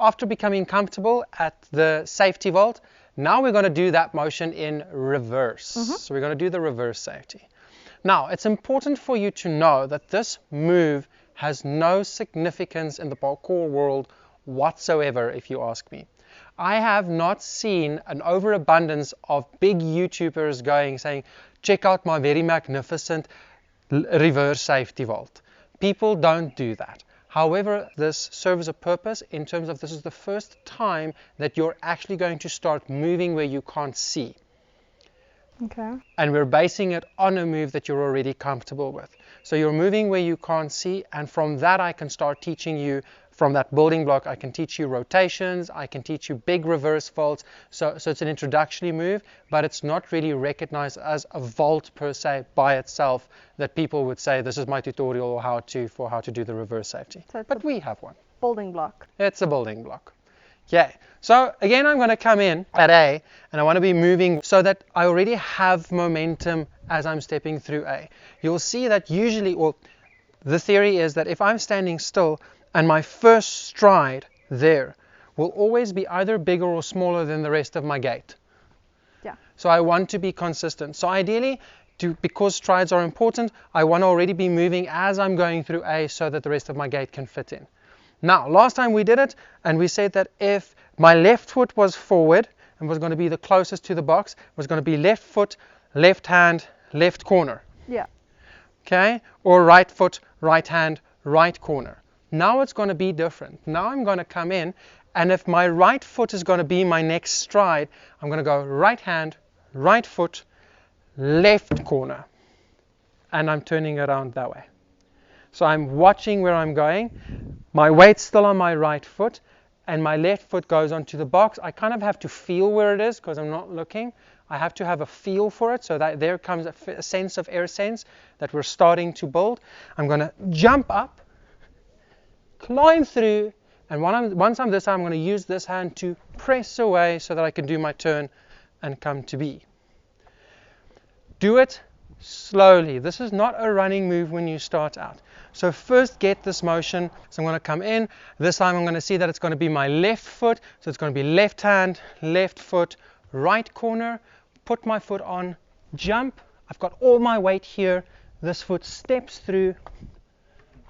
after becoming comfortable at the safety vault, now we're going to do that motion in reverse. So we're going to do the reverse safety. Now, it's important for you to know that this move has no significance in the parkour world whatsoever, if you ask me. I have not seen an overabundance of big YouTubers saying, check out my very magnificent reverse safety vault. People don't do that. However, this serves a purpose in terms of this is the first time that you're actually going to start moving where you can't see. Okay. And we're basing it on a move that you're already comfortable with. So you're moving where you can't see, and from that I can start teaching you, from that building block, I can teach you rotations, I can teach you big reverse vaults. So it's an introductory move, but it's not really recognized as a vault per se by itself that people would say, this is my tutorial for how to do the reverse safety. So but we have one. Building block. It's a building block. Okay, so again I'm going to come in at A, and I want to be moving so that I already have momentum as I'm stepping through A. You'll see that usually, or the theory is that if I'm standing still and my first stride there will always be either bigger or smaller than the rest of my gait. Yeah. So I want to be consistent. So ideally, because strides are important, I want to already be moving as I'm going through A so that the rest of my gait can fit in. Now, last time we did it, and we said that if my left foot was forward and was going to be the closest to the box, was going to be left foot, left hand, left corner. Yeah. Okay? Or right foot, right hand, right corner. Now it's going to be different. Now I'm going to come in, and if my right foot is going to be my next stride, I'm going to go right hand, right foot, left corner. And I'm turning around that way. So I'm watching where I'm going. My weight's still on my right foot, and my left foot goes onto the box. I kind of have to feel where it is because I'm not looking. I have to have a feel for it, so that there comes a sense of air sense that we're starting to build. I'm going to jump up, climb through, and once I'm this time, I'm going to use this hand to press away so that I can do my turn and come to B. Do it slowly. This is not a running move when you start out. So first get this motion. So I'm going to come in. This time I'm going to see that it's going to be my left foot. So it's going to be left hand, left foot, right corner. Put my foot on, jump. I've got all my weight here. This foot steps through,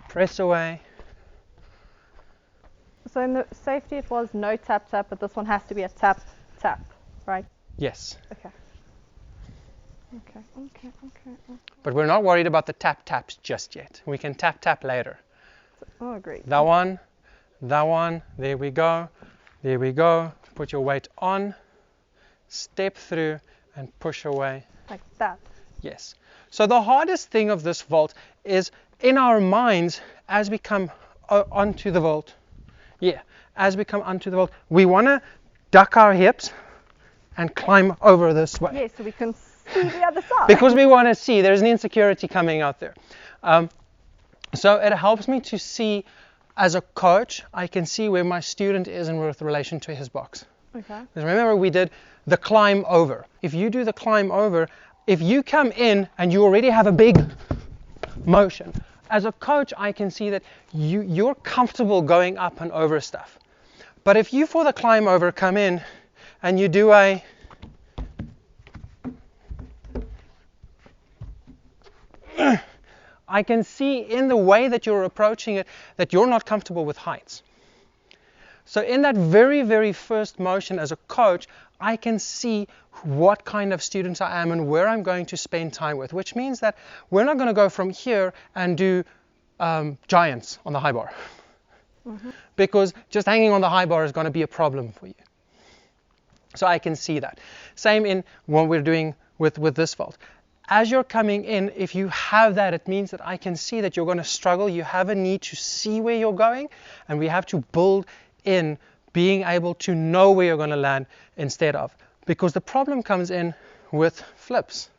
press away. So in the safety it was no tap tap, but this one has to be a tap tap, right? Yes. Okay. Okay. But we're not worried about the tap taps just yet. We can tap tap later. Oh, great. That one, there we go. There we go. Put your weight on, step through, and push away. Like that. Yes. So the hardest thing of this vault is in our minds as we come onto the vault. Yeah, as we come onto the vault, we want to duck our hips and climb over this way. Yes, so we can see the other side. Because we want to see, there's an insecurity coming out there. So it helps me to see, as a coach, I can see where my student is in with relation to his box. Okay. Because remember we did the climb over. If you do the climb over, if you come in and you already have a big motion, as a coach I can see that you're comfortable going up and over stuff. But if you for the climb over come in and you do a I can see in the way that you're approaching it that you're not comfortable with heights. So in that very, very first motion as a coach, I can see what kind of students I am and where I'm going to spend time with, which means that we're not going to go from here and do giants on the high bar. Because just hanging on the high bar is going to be a problem for you. So I can see that. Same in what we're doing with this vault. As you're coming in, if you have that, it means that I can see that you're going to struggle. You have a need to see where you're going, and we have to build in being able to know where you're going to land instead of. Because the problem comes in with flips.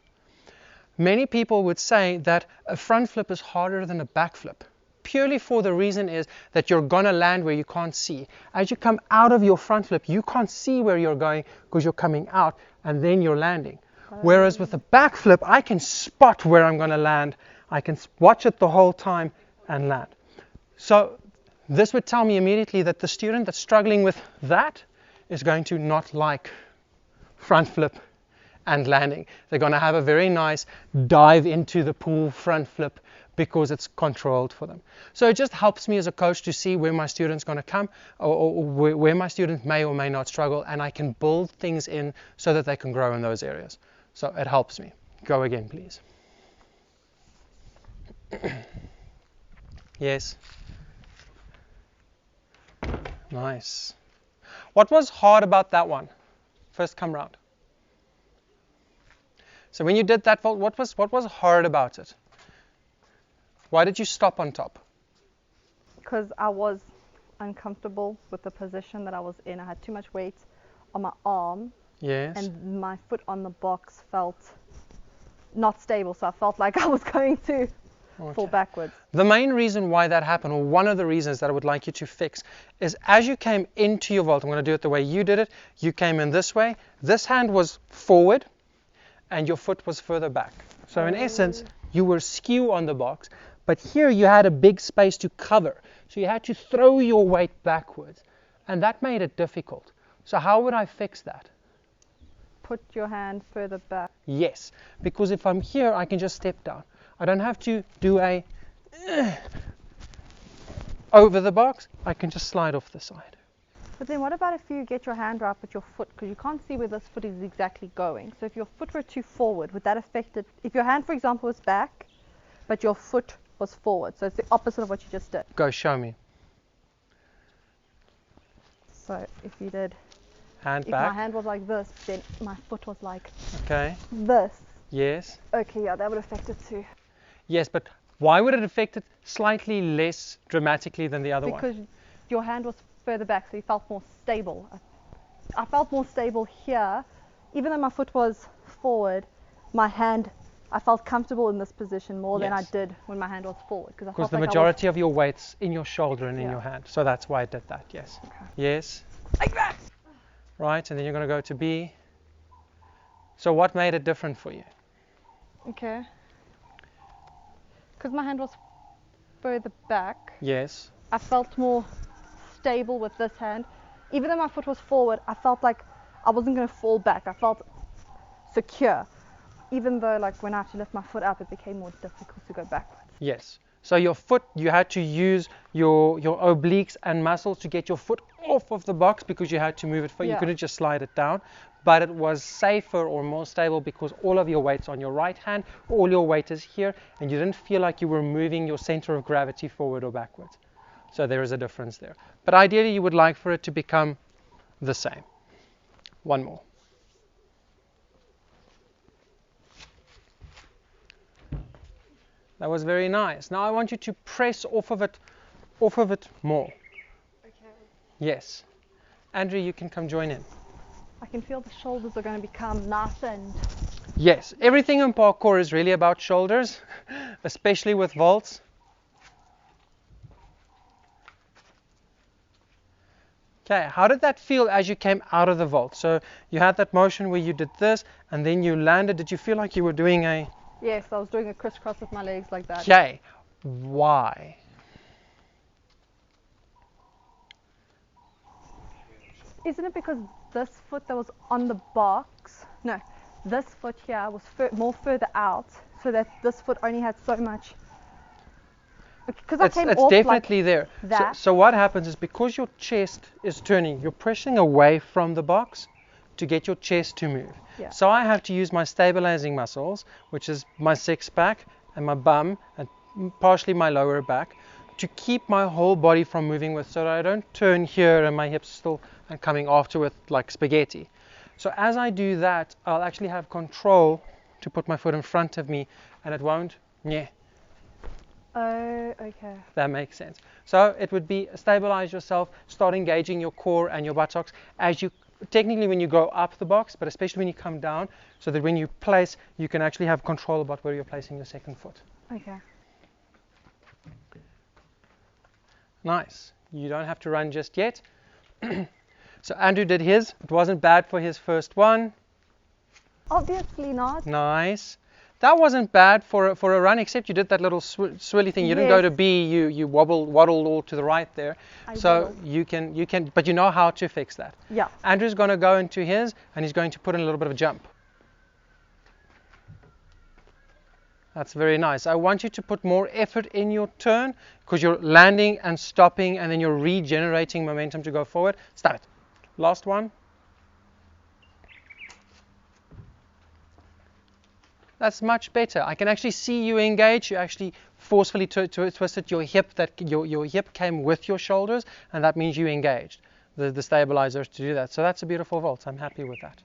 Many people would say that a front flip is harder than a back flip. Purely for the reason is that you're going to land where you can't see. As you come out of your front flip, you can't see where you're going because you're coming out and then you're landing. Whereas with a back flip, I can spot where I'm going to land. I can watch it the whole time and land. So this would tell me immediately that the student that's struggling with that is going to not like front flip and landing. They're going to have a very nice dive into the pool front flip because it's controlled for them. So it just helps me as a coach to see where my student's going to come, or where my student may or may not struggle, and I can build things in so that they can grow in those areas. So it helps me. Go again, please. Yes. Nice. What was hard about that one? First come round. So when you did that vault, what was hard about it? Why did you stop on top? Because I was uncomfortable with the position that I was in. I had too much weight on my arm. Yes. And my foot on the box felt not stable, so I felt like I was going to fall backwards. The main reason why that happened, or one of the reasons that I would like you to fix, is as you came into your vault, I'm going to do it the way you did it, you came in this way, this hand was forward, and your foot was further back. So in essence, you were skew on the box, but here you had a big space to cover. So you had to throw your weight backwards, and that made it difficult. So how would I fix that? Put your hand further back. Yes, because if I'm here, I can just step down. I don't have to do a over the box. I can just slide off the side. But then what about if you get your hand right with your foot? Because you can't see where this foot is exactly going. So if your foot were too forward, would that affect it? If your hand, for example, was back, but your foot was forward. So it's the opposite of what you just did. Go, show me. So if you did, hand if back. my hand was like this, then my foot was like this. Yes. Okay, yeah, that would affect it too. Yes, but why would it affect it slightly less dramatically than the other one? Because your hand was further back, so you felt more stable. I felt more stable here. Even though my foot was forward, my hand, I felt comfortable in this position more than I did when my hand was forward. Because the majority of your weight's in your shoulder and in your hand. So that's why I did that, yes. Okay. Yes. Like that. Right, and then you're going to go to B. So what made it different for you? Okay. Because my hand was further back. Yes. I felt more stable with this hand. Even though my foot was forward, I felt like I wasn't going to fall back. I felt secure. Even though like when I had to lift my foot up, it became more difficult to go backwards. Yes. So your foot, you had to use your obliques and muscles to get your foot off of the box because you had to move it. You couldn't just slide it down. But it was safer or more stable because all of your weight's on your right hand, all your weight is here, and you didn't feel like you were moving your center of gravity forward or backwards. So there is a difference there. But ideally you would like for it to become the same. One more. That was very nice. Now I want you to press off of it more. Okay. Yes. Andrew, you can come join in. I can feel the shoulders are going to become nice and... Yes, everything in parkour is really about shoulders, especially with vaults. Okay, how did that feel as you came out of the vault? So you had that motion where you did this and then you landed. Did you feel like you were doing a... Yes, I was doing a crisscross with my legs like that. Okay, why? Isn't it because this foot that was on the box, no, this foot here was more further out, so that this foot only had so much. Because I came it's off definitely like there. That. So what happens is because your chest is turning, you're pressing away from the box to get your chest to move. Yeah. So I have to use my stabilizing muscles, which is my six pack and my bum and partially my lower back, to keep my whole body from moving with, so that I don't turn here and my hips still and coming after like spaghetti. So as I do that, I'll actually have control to put my foot in front of me and it won't, Oh, okay. That makes sense. So it would be stabilize yourself, start engaging your core and your buttocks as you, technically when you go up the box, but especially when you come down, so that when you place, you can actually have control about where you're placing your second foot. Okay. Nice. You don't have to run just yet. So Andrew did his. It wasn't bad for his first one. Obviously not. Nice. that wasn't bad for a run, except you did that little swirly thing. You didn't go to Yes. B, you waddled all to the right there. So waddled. you can, but you know how to fix that. Yeah. Andrew's going to go into his, and he's going to put in a little bit of a jump. That's very nice. I want you to put more effort in your turn, because you're landing and stopping, and then you're regenerating momentum to go forward. Stop it. Last one. That's much better. I can actually see you engage. You actually forcefully twisted your hip. That your hip came with your shoulders, and that means you engaged the stabilizer to do that. So that's a beautiful vault. I'm happy with that.